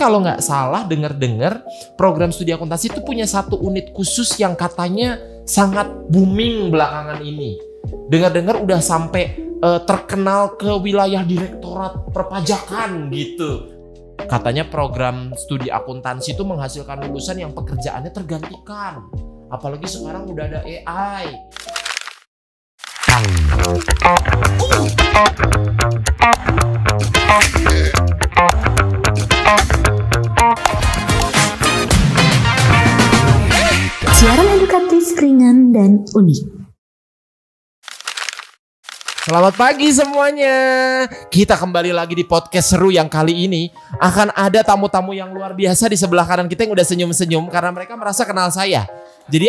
kalau nggak salah dengar-dengar program studi akuntansi itu punya satu unit khusus yang katanya sangat booming belakangan ini. Dengar-dengar udah sampai terkenal ke wilayah direktorat perpajakan gitu. Katanya program studi akuntansi itu menghasilkan lulusan yang pekerjaannya tergantikan. Apalagi sekarang udah ada AI. Siaran edukatif ringan dan unik. Selamat pagi semuanya. Kita kembali lagi di podcast seru yang kali ini akan ada tamu-tamu yang luar biasa di sebelah kanan kita yang udah senyum-senyum karena mereka merasa kenal saya. Jadi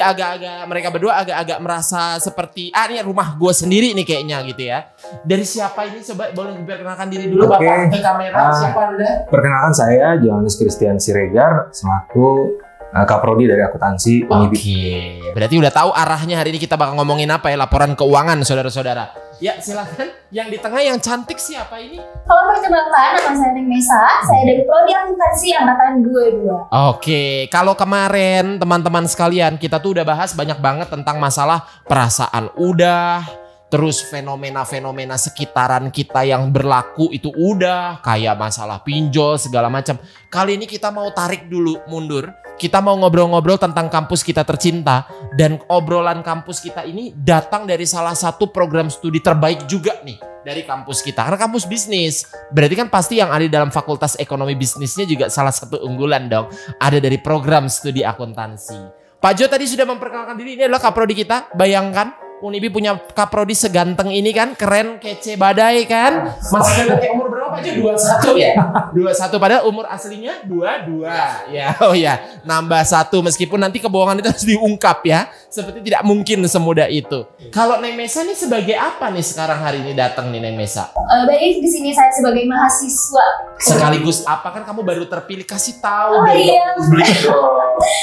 mereka berdua agak-agak merasa seperti ini rumah gue sendiri nih kayaknya gitu ya. Dari siapa ini? Coba boleh diperkenalkan diri dulu Bapak ke kamera. Siapa Anda? Perkenalkan saya Johannes Christian Siregar selaku Kaprodi dari Akuntansi Unibi. Oke, berarti udah tahu arahnya hari ini kita bakal ngomongin apa ya, laporan keuangan saudara-saudara. Ya silakan, yang di tengah yang cantik siapa ini? Halo, perkenalkan nama saya Neng Mesa, saya dari Prodi Akuntansi angkatan 22. Oke, kalau kemarin teman-teman sekalian kita tuh udah bahas banyak banget tentang masalah perasaan udah, terus fenomena-fenomena sekitaran kita yang berlaku itu udah, kayak masalah pinjol segala macam. Kali ini kita mau tarik dulu mundur. Kita mau ngobrol-ngobrol tentang kampus kita tercinta. Dan obrolan kampus kita ini datang dari salah satu program studi terbaik juga nih dari kampus kita. Karena kampus bisnis, berarti kan pasti yang ada di dalam fakultas ekonomi bisnisnya juga salah satu unggulan dong. Ada dari program studi akuntansi. Pak Jo tadi sudah memperkenalkan diri, ini adalah kaprodi kita. Bayangkan Unibi punya kaprodi seganteng ini kan, keren, kece, badai kan. Masih kayak umur berapa Pak Jo? 21 ya? 21 padahal umur aslinya 22. Ya, oh ya, nambah 1 meskipun nanti kebohongan itu harus diungkap ya. Seperti tidak mungkin semudah itu. Kalau Neng Mesa nih sebagai apa nih sekarang hari ini datang nih Neng Mesa? Baik, di sini saya sebagai mahasiswa. Sekaligus apa kan kamu baru terpilih, kasih tahu Oh iya.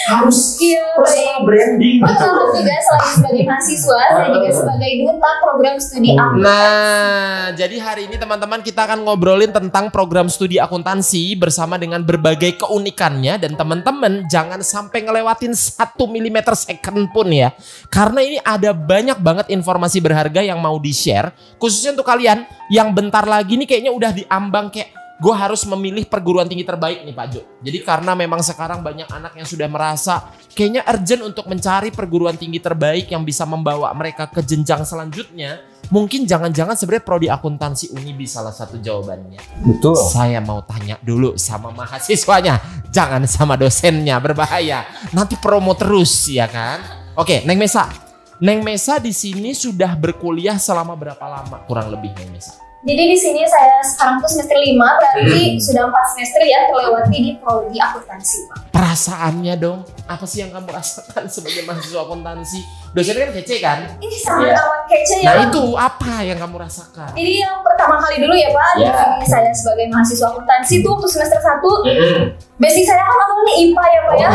Harus personal branding gitu. Juga selain sebagai mahasiswa, saya juga sebagai duta program studi akuntansi. Nah, jadi hari ini teman-teman kita akan ngobrolin tentang program studi akuntansi bersama dengan berbagai keunikannya. Dan teman-teman jangan sampai ngelewatin 1 mm second pun ya. Karena ini ada banyak banget informasi berharga yang mau di-share. Khususnya untuk kalian yang bentar lagi nih kayaknya udah diambang kayak gue harus memilih perguruan tinggi terbaik nih Pak Jo. Jadi karena memang sekarang banyak anak yang sudah merasa kayaknya urgent untuk mencari perguruan tinggi terbaik yang bisa membawa mereka ke jenjang selanjutnya. Mungkin jangan-jangan sebenarnya prodi akuntansi Unibi salah satu jawabannya. Betul. Saya mau tanya dulu sama mahasiswanya, jangan sama dosennya, berbahaya. Nanti promo terus ya kan. Oke, Neng Mesa. Neng Mesa di sini sudah berkuliah selama berapa lama kurang lebih Neng Mesa? Jadi di sini saya sekarang tuh semester 5, berarti sudah 4 semester ya terlewati di prodi akuntansi, Pak. Perasaannya dong, apa sih yang kamu rasakan sebagai mahasiswa akuntansi? Dosennya kan kece kan? Ini sangat amat kece ya. Nah itu apa yang kamu rasakan? Jadi yang pertama kali dulu ya Pak, di sini saya sebagai mahasiswa akuntansi tuh waktu semester 1, basic saya kan awalnya IPA ya Pak ya.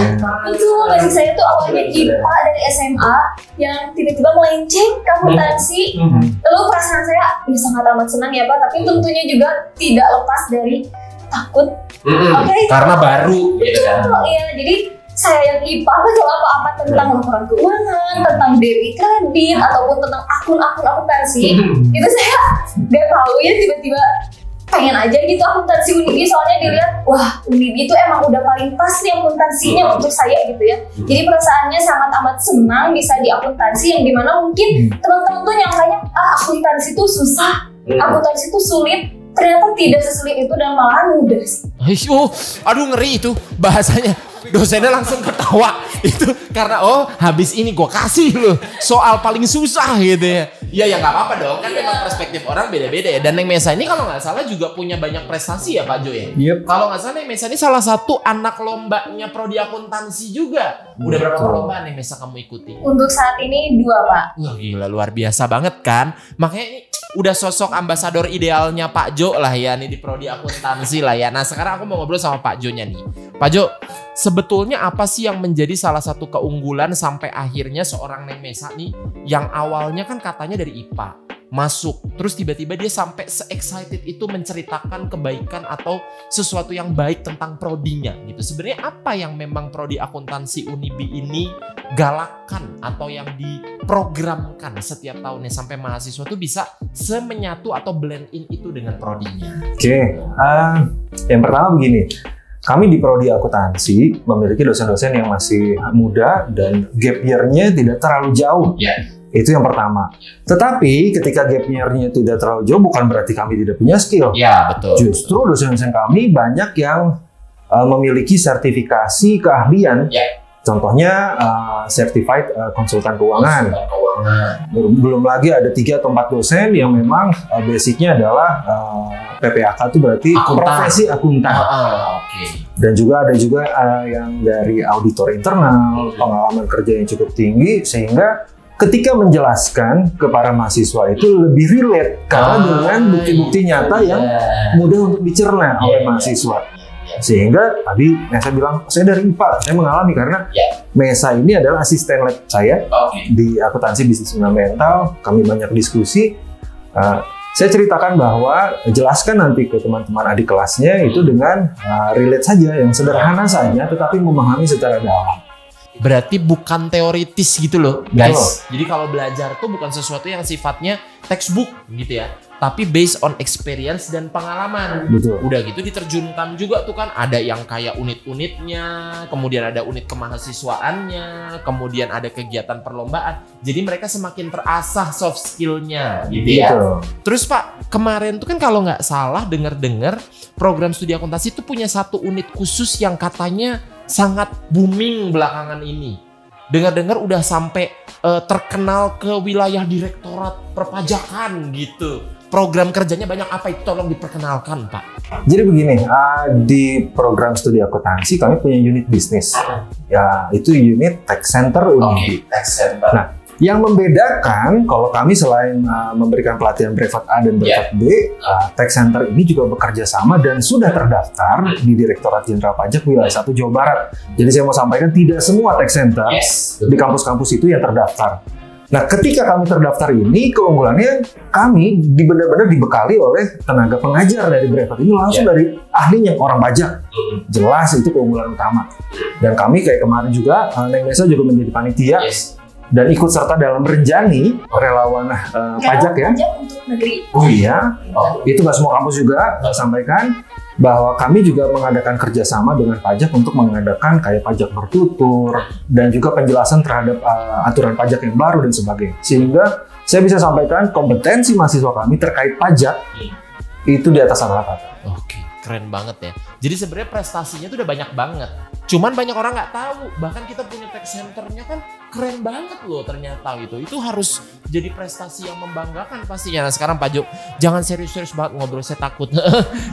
Itu basic saya tuh awalnya IPA dari SMA yang tiba-tiba melenceng ke akuntansi. Lalu perasaan saya ya sangat amat senang ya Pak, tapi tentunya juga tidak lepas dari takut. Karena baru gitu kan. Iya, jadi saya yang IPA nggak tahu apa-apa tentang laporan keuangan, tentang debit kredit ataupun tentang akun-akun akuntansi. Itu saya nggak tahu ya, tiba-tiba pengen aja gitu akuntansi Unibi, soalnya dilihat wah Unibi itu emang udah paling pas nih akuntansinya untuk saya gitu ya. Jadi perasaannya sangat amat senang bisa di akuntansi yang dimana mungkin teman-teman tuh nyangkanya akuntansi itu susah, akuntansi itu sulit. Ternyata tidak sesulit itu dan malah mudah sih. Aduh ngeri itu bahasanya. Dosennya langsung ketawa itu karena habis ini gue kasih loh soal paling susah gitu ya. Ya nggak apa-apa dong, kan memang perspektif orang beda-beda ya. Dan Neng Mesa ini kalau nggak salah juga punya banyak prestasi ya Pak Jo ya. Kalau nggak salah Neng Mesa ini salah satu anak lombanya prodi akuntansi juga. Udah berapa perlombaan Neng Mesa kamu ikuti? Untuk saat ini 2 Pak. Wah gila, luar biasa banget kan. Makanya ini udah sosok ambasador idealnya Pak Jo lah ya nih di prodi akuntansi lah ya. Nah sekarang aku mau ngobrol sama Pak Jo nya nih. Pak Jo, sebetulnya apa sih yang menjadi salah satu keunggulan sampai akhirnya seorang Neng Mesa nih yang awalnya kan katanya dari IPA, masuk. Terus tiba-tiba dia sampai se-excited itu menceritakan kebaikan atau sesuatu yang baik tentang prodinya gitu. Sebenarnya apa yang memang prodi akuntansi Unibi ini galakkan atau yang diprogramkan setiap tahunnya sampai mahasiswa tuh bisa semenyatu atau blend in itu dengan prodinya? Oke, yang pertama begini. Kami di prodi akuntansi memiliki dosen-dosen yang masih muda dan gap year-nya tidak terlalu jauh. Itu yang pertama. Tetapi ketika gap year-nya tidak terlalu jauh bukan berarti kami tidak punya skill. Ya, betul. Justru dosen-dosen kami banyak yang memiliki sertifikasi keahlian. Contohnya certified konsultan keuangan. Belum lagi ada 3 atau 4 dosen yang memang basicnya adalah PPAK itu berarti profesi akuntan. Dan juga ada yang dari auditor internal, pengalaman kerja yang cukup tinggi sehingga ketika menjelaskan ke para mahasiswa itu lebih relate karena dengan bukti-bukti nyata yang mudah untuk dicerna oleh mahasiswa. Sehingga tadi yang saya bilang, saya dari IPA, saya mengalami karena Mesa ini adalah asisten lab saya di akuntansi bisnis fundamental. Kami banyak diskusi. Saya ceritakan bahwa jelaskan nanti ke teman-teman adik kelasnya itu dengan relate saja, yang sederhana saja, tetapi memahami secara dalam. Berarti bukan teoritis gitu loh, guys. Jadi kalau belajar tuh bukan sesuatu yang sifatnya textbook gitu ya, tapi based on experience dan pengalaman. Betul. Udah gitu diterjunkan juga tuh kan, ada yang kayak unit-unitnya, kemudian ada unit kemahasiswaannya, kemudian ada kegiatan perlombaan. Jadi mereka semakin terasah soft skill-nya gitu ya. Betul. Terus Pak, kemarin tuh kan kalau nggak salah dengar-dengar program studi akuntansi itu punya satu unit khusus yang katanya sangat booming belakangan ini. Dengar-dengar udah sampai terkenal ke wilayah direktorat perpajakan gitu. Program kerjanya banyak apa itu? Tolong diperkenalkan, Pak. Jadi begini, di program studi akuntansi kami punya unit bisnis. Ya, itu unit Tech Center Unibi. Tech Center. Nah, yang membedakan kalau kami selain memberikan pelatihan brevet A dan brevet B, Tech Center ini juga bekerja sama dan sudah terdaftar di Direktorat Jenderal Pajak Wilayah 1 Jawa Barat. Jadi saya mau sampaikan tidak semua Tech Center di kampus-kampus itu yang terdaftar. Nah, ketika kami terdaftar ini, keunggulannya kami benar-benar dibekali oleh tenaga pengajar dari brevet ini langsung dari ahlinya, orang pajak. Jelas itu keunggulan utama. Dan kami kayak kemarin juga, Neng Mesa juga menjadi panitia. Dan ikut serta dalam Renjani, relawan pajak ya. Pajak untuk negeri. Oh iya, itu nggak semua kampus juga sampaikan bahwa kami juga mengadakan kerjasama dengan pajak untuk mengadakan kayak pajak bertutur dan juga penjelasan terhadap aturan pajak yang baru dan sebagainya. Sehingga saya bisa sampaikan kompetensi mahasiswa kami terkait pajak itu di atas rata-rata. Oke, keren banget ya. Jadi sebenarnya prestasinya tuh udah banyak banget. Cuman banyak orang nggak tahu. Bahkan kita punya tech centernya kan keren banget loh ternyata gitu. Itu harus jadi prestasi yang membanggakan pastinya. Nah sekarang Pak Jo, jangan serius-serius banget ngobrol, saya takut.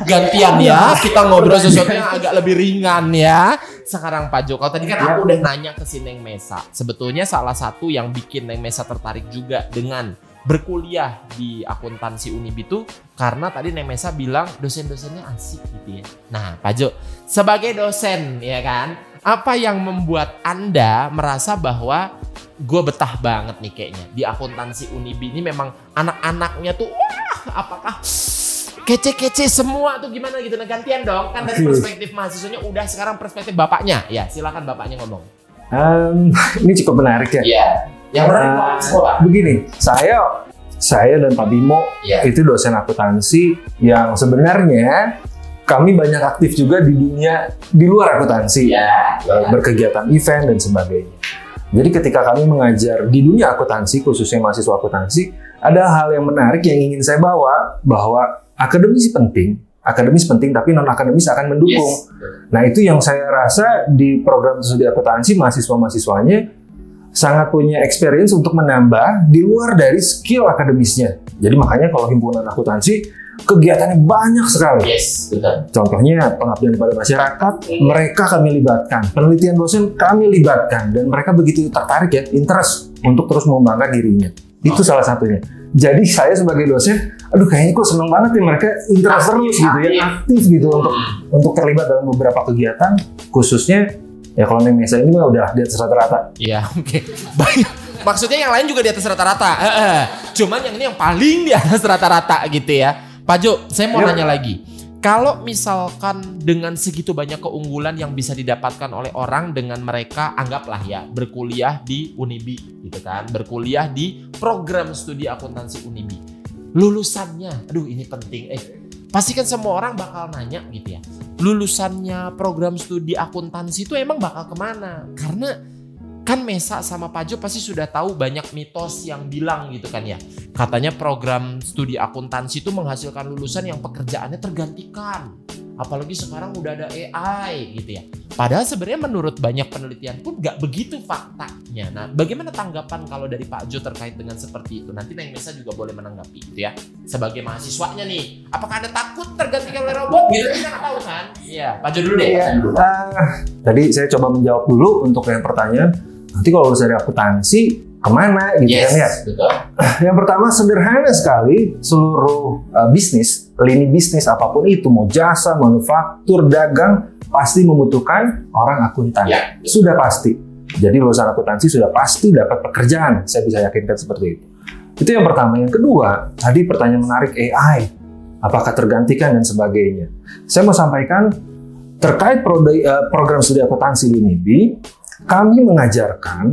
Gantian ya, kita ngobrol sesuatu yang agak lebih ringan ya. Sekarang Pak Jo, kalau tadi kan aku udah nanya ke si Neng Mesa. Sebetulnya salah satu yang bikin Neng Mesa tertarik juga dengan berkuliah di akuntansi Unibi itu karena tadi Neng Mesa bilang dosen-dosennya asik gitu ya. Nah Pak Jo, sebagai dosen ya kan, apa yang membuat Anda merasa bahwa gue betah banget nih kayaknya di akuntansi Unibi ini? Memang anak-anaknya tuh wah apakah kece-kece semua tuh gimana gitu. Nah gantian dong, kan dari perspektif mahasiswanya udah, sekarang perspektif bapaknya. Ya silakan bapaknya ngomong. Ini cukup menarik ya. Iya. Yang begini, saya dan Pak Bimo itu dosen akuntansi yang sebenarnya kami banyak aktif juga di dunia di luar akuntansi, berkegiatan event dan sebagainya. Jadi ketika kami mengajar di dunia akuntansi, khususnya mahasiswa akuntansi, ada hal yang menarik yang ingin saya bawa, bahwa akademis penting tapi non akademis akan mendukung. Nah itu yang saya rasa di program studi akuntansi mahasiswa-mahasiswanya sangat punya experience untuk menambah di luar dari skill akademisnya. Jadi makanya kalau himpunan akuntansi kegiatannya banyak sekali. Betul. Contohnya pengabdian pada masyarakat, mereka kami libatkan. Penelitian dosen kami libatkan. Dan mereka begitu tertarik ya, interest untuk terus mengembangkan dirinya. Itu salah satunya. Jadi saya sebagai dosen, aduh kayaknya kok seneng banget ya mereka interest terus gitu ya, aktif gitu untuk terlibat dalam beberapa kegiatan, khususnya ya kalau Neng Mesa ini mah udah di atas rata-rata. Iya, oke. Baik. Maksudnya yang lain juga di atas rata-rata. Cuman yang ini yang paling di atas rata-rata gitu ya. Pak Jo, saya mau nanya lagi. Kalau misalkan dengan segitu banyak keunggulan yang bisa didapatkan oleh orang dengan mereka anggaplah ya berkuliah di Unibi gitu kan, berkuliah di program studi akuntansi Unibi. Lulusannya, aduh ini penting. Pasti kan semua orang bakal nanya gitu ya. Lulusannya program studi akuntansi itu emang bakal kemana? Karena kan Mesa sama Pak Jo pasti sudah tahu banyak mitos yang bilang gitu kan ya. Katanya program studi akuntansi itu menghasilkan lulusan yang pekerjaannya tergantikan. Apalagi sekarang udah ada AI gitu ya. Padahal sebenarnya menurut banyak penelitian pun gak begitu faktanya. Nah, bagaimana tanggapan kalau dari Pak Jo terkait dengan seperti itu? Nanti Neng Mesa juga boleh menanggapi gitu ya. Sebagai mahasiswanya nih, apakah Anda takut tergantikan oleh robot? Gitu kita nggak tahu kan? Iya, Pak Jo dulu deh. Tadi saya coba menjawab dulu untuk yang pertanyaan. Nanti kalau lulus dari akuntansi kemana gitu kan ya? Betul. Yang pertama sederhana sekali, seluruh bisnis, lini bisnis apapun itu, mau jasa, manufaktur, dagang, pasti membutuhkan orang akuntan. Ya. Sudah pasti. Jadi lulusan akuntansi sudah pasti dapat pekerjaan. Saya bisa yakinkan seperti itu. Itu yang pertama. Yang kedua, tadi pertanyaan menarik AI. Apakah tergantikan dan sebagainya. Saya mau sampaikan terkait program studi akuntansi di Unibi, kami mengajarkan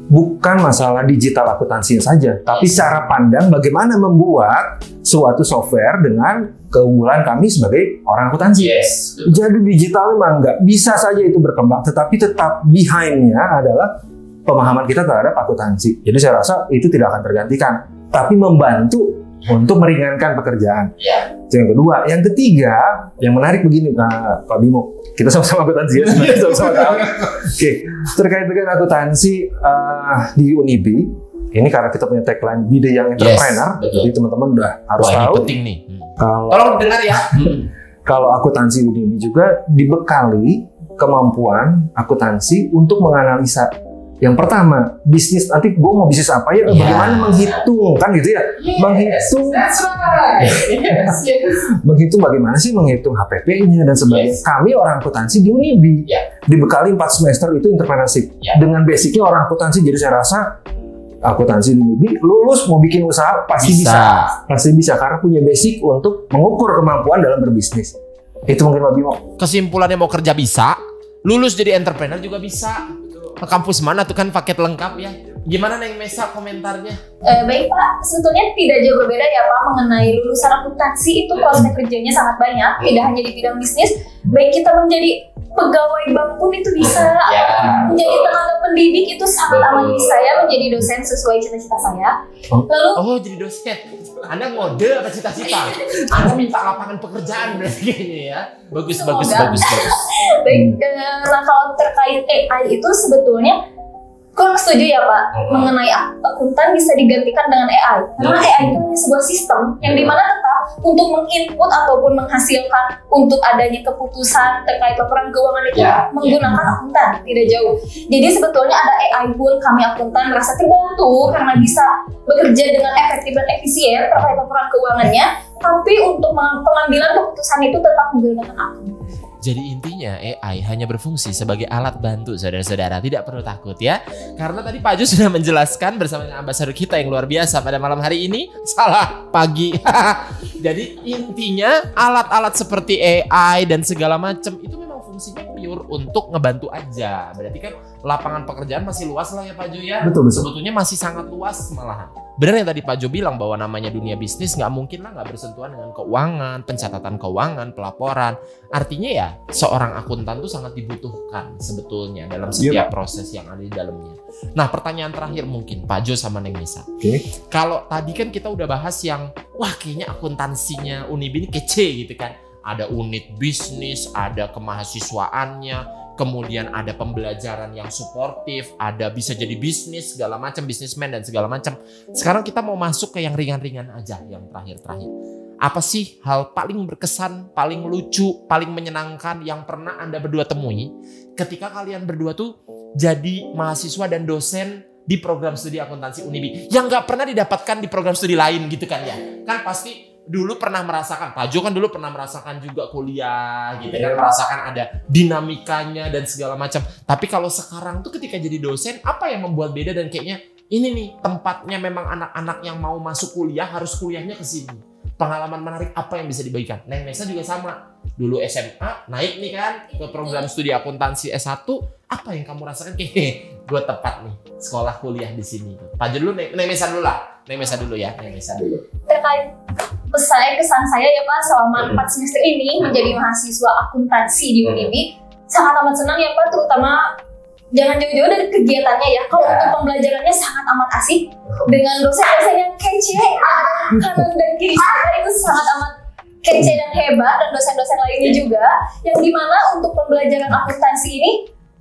bukan masalah digital akuntansinya saja, tapi cara pandang bagaimana membuat suatu software dengan keunggulan kami sebagai orang akuntansi. Yes. Jadi digital memang nggak bisa saja itu berkembang, tetapi tetap behind-nya adalah pemahaman kita terhadap akuntansi. Jadi saya rasa itu tidak akan tergantikan, tapi membantu untuk meringankan pekerjaan. Ya. Itu yang kedua. Yang ketiga, yang menarik begini, Pak Bimo, kita sama-sama akuntansi ya, sebenarnya sama-sama tahu. Oke, terkait dengan akuntansi di Unibi, ini karena kita punya tagline Be the Young Entrepreneur, jadi teman-teman udah harus tahu. Ini penting nih. Kalau Tolong dengar ya. kalau akuntansi Unibi juga dibekali kemampuan akuntansi untuk menganalisa. Yang pertama, bisnis, nanti gue mau bisnis apa ya, bagaimana menghitung, kan gitu ya. Menghitung, That's right. Yes. menghitung bagaimana sih menghitung HPP-nya dan sebagainya. Kami orang akuntansi di Unibi, dibekali 4 semester itu entrepreneurship. Dengan basicnya orang akuntansi, jadi saya rasa akuntansi di Unibi, lulus mau bikin usaha, pasti bisa. Pasti bisa, karena punya basic untuk mengukur kemampuan dalam berbisnis. Itu mungkin Pak Bimo. Kesimpulannya mau kerja bisa, lulus jadi entrepreneur juga bisa. Ke kampus mana tuh kan paket lengkap ya. Gimana Neng Mesa komentarnya? Baik Pak, sebetulnya tidak jauh berbeda ya Pak mengenai lulusan akuntansi itu prospek kerjanya sangat banyak, tidak hanya di bidang bisnis, baik kita menjadi pegawai bank pun itu bisa, menjadi tenaga pendidik itu sangat aman di saya, menjadi dosen sesuai cita-cita saya. Lalu jadi dosen. Anda ngode apa cita-cita? Anda minta lapangan pekerjaan berarti kayaknya ya. Bagus. Baik, nah kalau terkait AI itu sebetulnya kurang setuju ya Pak mengenai akuntan bisa digantikan dengan AI karena AI itu hanya sebuah sistem yang dimana tetap untuk menginput ataupun menghasilkan untuk adanya keputusan terkait laporan keuangan itu menggunakan akuntan, tidak jauh. Jadi sebetulnya ada AI pun kami akuntan merasa terbantu karena bisa bekerja dengan efektif dan efisien terkait laporan keuangannya, tapi untuk pengambilan keputusan itu tetap menggunakan akuntan. Jadi intinya AI hanya berfungsi sebagai alat bantu saudara-saudara, tidak perlu takut ya. Karena tadi Pak Jo sudah menjelaskan bersama dengan ambasador kita yang luar biasa pada malam hari ini. Salah, pagi. Jadi intinya alat-alat seperti AI dan segala macam itu memang fungsinya pure untuk ngebantu aja. Berarti kan lapangan pekerjaan masih luas lah ya Pak Jo ya. Betul. Sebetulnya masih sangat luas malahan. Benar yang tadi Pak Jo bilang bahwa namanya dunia bisnis nggak mungkin lah nggak bersentuhan dengan keuangan, pencatatan keuangan, pelaporan. Artinya ya seorang akuntan tuh sangat dibutuhkan sebetulnya dalam setiap proses yang ada di dalamnya. Nah pertanyaan terakhir mungkin Pak Jo sama Neng Mesa. Kalau tadi kan kita udah bahas yang wah kayaknya akuntansinya Unibi ini kece gitu kan. Ada unit bisnis, ada kemahasiswaannya, kemudian ada pembelajaran yang suportif, ada bisa jadi bisnis segala macam, bisnismen dan segala macam. Sekarang kita mau masuk ke yang ringan-ringan aja, yang terakhir-terakhir. Apa sih hal paling berkesan, paling lucu, paling menyenangkan yang pernah Anda berdua temui ketika kalian berdua tuh jadi mahasiswa dan dosen di program studi akuntansi Unibi yang nggak pernah didapatkan di program studi lain gitu kan ya? Kan pasti dulu pernah merasakan, Pak Jo kan dulu pernah merasakan juga kuliah gitu kan, merasakan ada dinamikanya dan segala macam. Tapi kalau sekarang tuh ketika jadi dosen, apa yang membuat beda dan kayaknya ini nih tempatnya memang anak-anak yang mau masuk kuliah harus kuliahnya ke sini. Pengalaman menarik apa yang bisa dibagikan? Neng Nesa juga sama. Dulu SMA naik nih kan ke program studi akuntansi S1. Apa yang kamu rasakan? Gue tepat nih sekolah kuliah di sini. Pak dulu Neng Nesa dulu lah. Neng Nesa dulu ya. Neng Nesa dulu. Terkait kesan saya ya Pak selama 4 semester ini menjadi mahasiswa akuntansi di UNIBI, sangat amat senang ya Pak, terutama jangan jauh-jauh dari kegiatannya ya. Kalau untuk pembelajarannya sangat amat asik dengan dosen-dosen yang kece, kanan dan kiri saya itu sangat amat kece dan hebat, dan dosen-dosen lainnya juga, yang dimana untuk pembelajaran akuntansi ini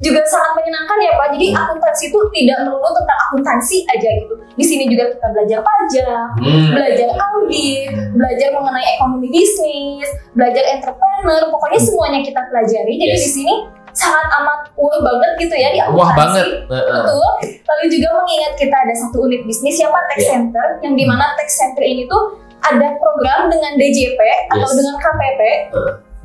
juga sangat menyenangkan ya Pak. Jadi akuntansi itu tidak melulu tentang akuntansi aja gitu. Di sini juga kita belajar pajak, belajar audit, belajar mengenai ekonomi bisnis, belajar entrepreneur, pokoknya semuanya kita pelajari. Jadi di sini sangat amat wah banget gitu ya di akuntansi. Wah banget. Betul. Lalu juga mengingat kita ada satu unit bisnis ya Pak, Tech Center, yang dimana Tech Center ini tuh ada program dengan DJP atau dengan KPP.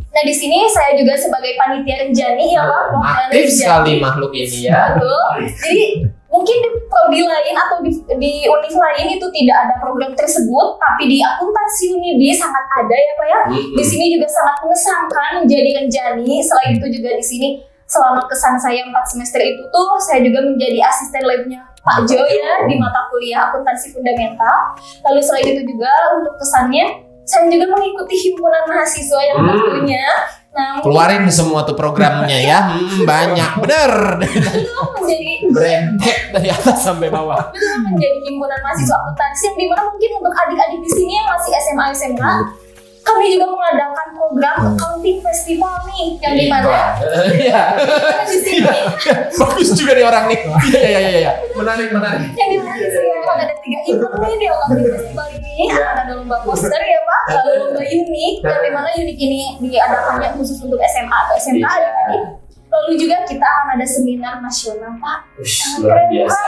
Nah di sini saya juga sebagai panitia Renjani ya Pak, aktif sekali makhluk ini ya. Betul. Jadi mungkin di prodi lain atau di univ lain itu tidak ada program tersebut, tapi di akuntansi UNIBI sangat ada ya Pak ya. Di sini juga sangat mengesankan menjadi Renjani. Selain itu juga di sini selama kesan saya 4 semester itu tuh saya juga menjadi asisten labnya Pak Jo ya di mata kuliah akuntansi fundamental. Lalu selain itu juga untuk kesannya saya juga mengikuti himpunan mahasiswa yang tentunya. Nah, keluarin semua tuh programnya ya. Banyak bener. Betul menjadi branded dari atas sampai bawah. Betul menjadi himpunan mahasiswa akuntansi yang dimana mungkin untuk adik-adik di sini yang masih SMA SMK, kami juga mengadakan program accounting festival nih, yang dimana di sini bagus juga nih orang nih. Iya. Menarik. Yang dimana di sini ada 3 event nih di accounting festival ini. Ada lomba poster ya Pak, lalu lomba unik, yang dimana unik ini diadakannya khusus untuk SMA atau SMK adik-adik. Lalu juga kita akan ada seminar nasional Pak. Luar biasa.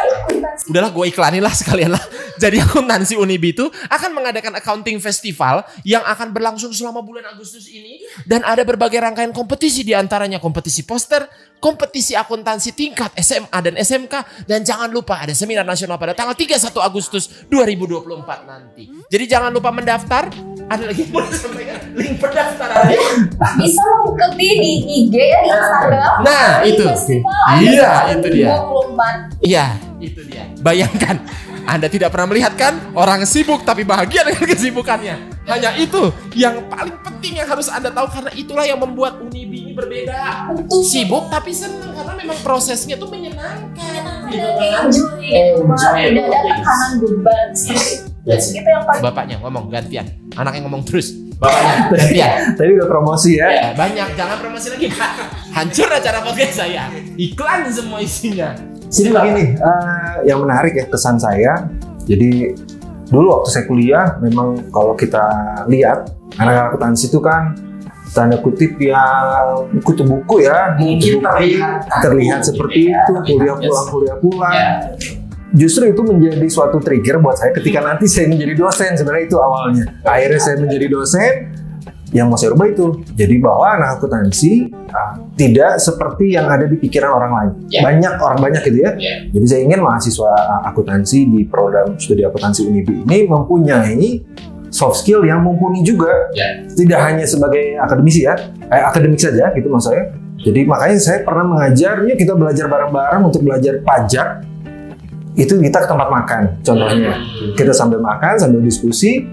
Udahlah gue iklanin lah sekalian lah. Jadi akuntansi UNIBI itu akan mengadakan accounting festival yang akan berlangsung selama bulan Agustus ini. Dan ada berbagai rangkaian kompetisi, diantaranya kompetisi poster, kompetisi akuntansi tingkat SMA dan SMK. Dan jangan lupa ada seminar nasional pada tanggal 31 Agustus 2024 nanti. Jadi jangan lupa mendaftar. Ada lagi mau disampaikan link pendaftaran. Bisa mengikuti di IG ya, di Instagram. Nah itu. Iya itu dia. 2024. Iya itu dia. Bayangkan Anda tidak pernah melihat kan orang sibuk tapi bahagia dengan kesibukannya. Hanya itu yang paling penting yang harus Anda tahu, karena itulah yang membuat UNIBI ini berbeda. Betul. Sibuk tapi senang karena memang prosesnya tuh menyenangkan. Tidak ada tekanan beban. Itu yang paling. Bapaknya ngomong gantian, anaknya ngomong terus. Bapaknya gantian. Tadi udah promosi ya. Banyak, jangan promosi lagi Pak. Hancur acara podcast saya. Iklan semua isinya. Sini begini, yang menarik ya kesan saya. Jadi dulu waktu saya kuliah, memang kalau kita lihat anak-anak akuntansi itu kan tanda kutip yang kutu buku ya, mungkin terlihat seperti itu, kuliah pulang. Justru itu menjadi suatu trigger buat saya ketika nanti saya menjadi dosen. Sebenarnya itu awalnya. Akhirnya saya menjadi dosen, yang mau saya rubah itu. Jadi bahwa anak akuntansi tidak seperti yang ada di pikiran orang lain. Banyak gitu ya. Jadi saya ingin mahasiswa akuntansi di program studi akuntansi UNIBI ini mempunyai soft skill yang mumpuni juga. Tidak hanya sebagai akademisi ya, akademik saja gitu maksud saya. Jadi makanya saya pernah mengajar, yuk kita belajar bareng-bareng untuk belajar pajak. Itu kita ke tempat makan, contohnya kita sambil makan, sambil diskusi,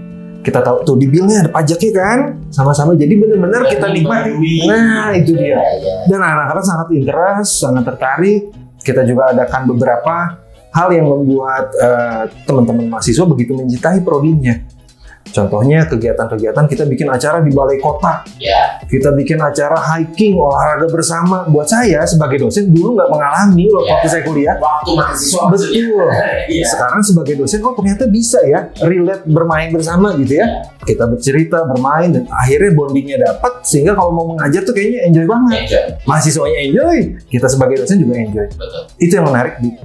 kita tahu tuh di billnya ada pajaknya kan, sama-sama. Jadi benar-benar kita nikmati. Nah itu dia. Dan anak-anak sangat interest, sangat tertarik. Kita juga adakan beberapa hal yang membuat teman-teman mahasiswa begitu mencintai prodinya. Contohnya kegiatan-kegiatan kita bikin acara di balai kota, kita bikin acara hiking, olahraga bersama. Buat saya sebagai dosen dulu nggak mengalami loh waktu saya kuliah. Waktu mahasiswa. Betul. Sekarang sebagai dosen, oh ternyata bisa ya relate bermain bersama gitu ya. Kita bercerita, bermain, dan akhirnya bondingnya dapat sehingga kalau mau mengajar tuh kayaknya enjoy banget. Mahasiswanya enjoy, kita sebagai dosen juga enjoy. Itu yang menarik di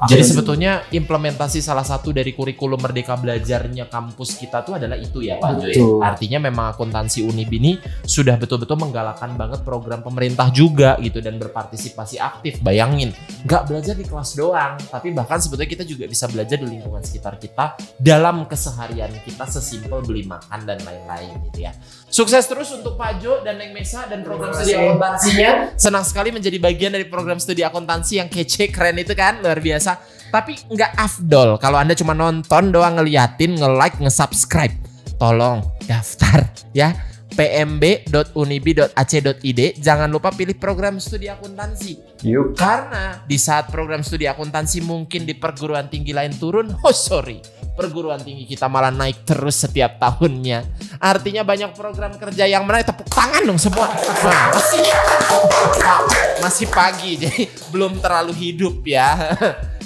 jadi sebetulnya implementasi salah satu dari kurikulum Merdeka Belajarnya kampus kampus kita tuh adalah itu ya Pak Joy. Betul. Artinya memang akuntansi Unib ini sudah betul-betul menggalakkan banget program pemerintah juga gitu dan berpartisipasi aktif. Bayangin, nggak belajar di kelas doang, tapi bahkan sebetulnya kita juga bisa belajar di lingkungan sekitar kita dalam keseharian kita, sesimpel beli makan dan lain-lain gitu ya. Sukses terus untuk Pak Jo dan Neng Mesa dan program studi akuntansinya. Senang sekali menjadi bagian dari program studi akuntansi yang kece, keren itu kan, luar biasa. Tapi nggak afdol kalau Anda cuma nonton doang, ngeliatin, nge-like, nge-subscribe. Tolong daftar ya, pmb.unibi.ac.id. Jangan lupa pilih program studi akuntansi. Yuk. Karena di saat program studi akuntansi mungkin di perguruan tinggi lain turun, perguruan tinggi kita malah naik terus setiap tahunnya. Artinya banyak program kerja yang menaik. Tepuk tangan dong semua. Masih pagi, jadi belum terlalu hidup ya.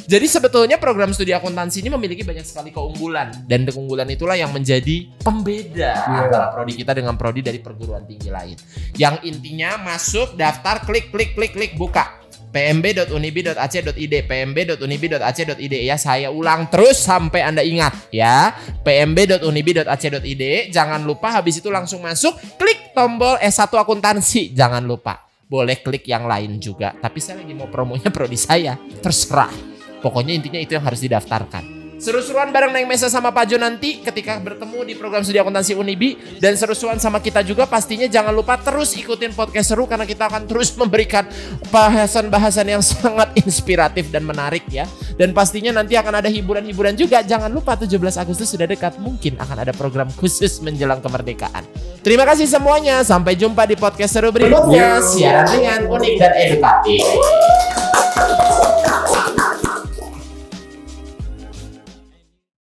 Jadi sebetulnya program studi akuntansi ini memiliki banyak sekali keunggulan. Dan keunggulan itulah yang menjadi pembeda antara prodi kita dengan prodi dari perguruan tinggi lain. Yang intinya masuk, daftar, klik, buka. pmb.unibi.ac.id, pmb.unibi.ac.id ya. Saya ulang terus sampai Anda ingat ya. pmb.unibi.ac.id. Jangan lupa habis itu langsung masuk, klik tombol S1 akuntansi. Jangan lupa. Boleh klik yang lain juga. Tapi saya lagi mau promonya prodi saya. Terserah. Pokoknya intinya itu yang harus didaftarkan. Seru-seruan bareng Neng Mesa sama Pak Jo nanti ketika bertemu di program studi akuntansi Unibi. Dan seru-seruan sama kita juga pastinya. Jangan lupa terus ikutin podcast seru karena kita akan terus memberikan bahasan-bahasan yang sangat inspiratif dan menarik ya. Dan pastinya nanti akan ada hiburan-hiburan juga. Jangan lupa 17 Agustus sudah dekat. Mungkin akan ada program khusus menjelang kemerdekaan. Terima kasih semuanya. Sampai jumpa di podcast seru berikutnya. Siaran ringan, unik, dan edukatif.